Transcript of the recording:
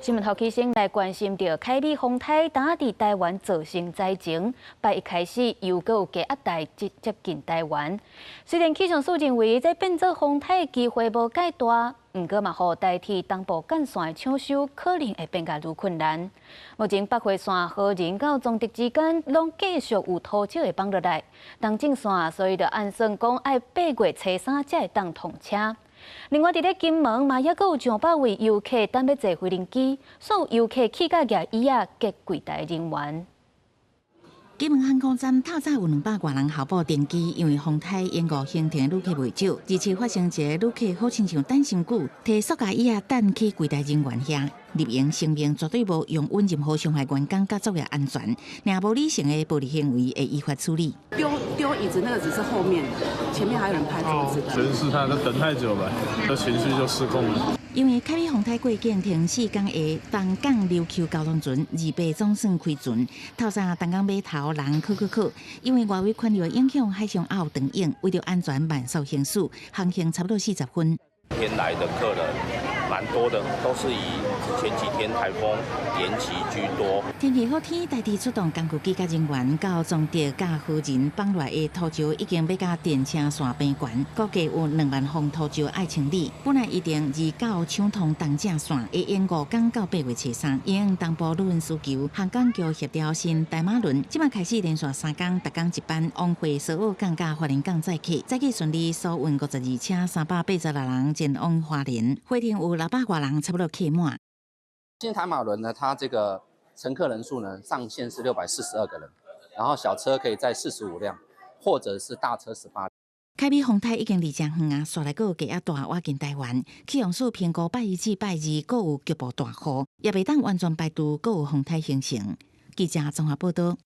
新闻头起先来关心到凯美风台打伫台湾造成灾情，拜一开始又阁有加压带接近台湾。虽然气象署认为这变做风台的机会无介大，毋过嘛，互代替东部干线的抢修可能会变甲愈困难。目前北回线和仁到中德之间拢继续有拖车会放落来，东正线所以就按算讲要8月初3才会当通车。另外，伫咧金门嘛，也阁有上百位游客等要坐飞轮机，所有游客起价额椅啊，结柜台人员。金门航空站透早有200多人候补登机，因为风台延误行程的旅客未少。日前发生一个旅客好亲像等伤久，摕塑胶椅啊等去柜台人员遐。立营声明绝对无用稳任何伤害员工甲作业安全，若无理性的暴力行为会依法处理。丢椅子那个只是后面的，前面还有人拍桌子的。真是他等太久了，这情绪就失控了。因为凯美风台过境停4天的东港琉球交通船，28总算开船。透早东港码头人靠，因为外围环流影响，海上还有长影，为了安全慢速行驶，航行差不多40分。天来的客人蛮多的，都是以前几天台风延期居多。天气好天，代替出动工具机甲人员到中德甲和仁放落来的土石已经要甲电车线边悬，估计有2万方土石爱清理。本来预定29抢通东正线会延误港到8月初3，因东部路运需求，航港局协调新大马轮，即马开始连续3天，逐天一班往回所有港甲花莲港载客，载客顺利，所运52车，386人前往花莲，花莲有600多人，差不多客满。新台马轮呢，它这个乘客人数呢上限是642个人，然后小车可以载45辆，或者是大车18辆。凯美风台已经离正远啊，煞来阁有加压大挖进台湾，气象署评估拜1至拜2阁有局部大雨，也未当完全排除阁有风台形成。记者综合报道。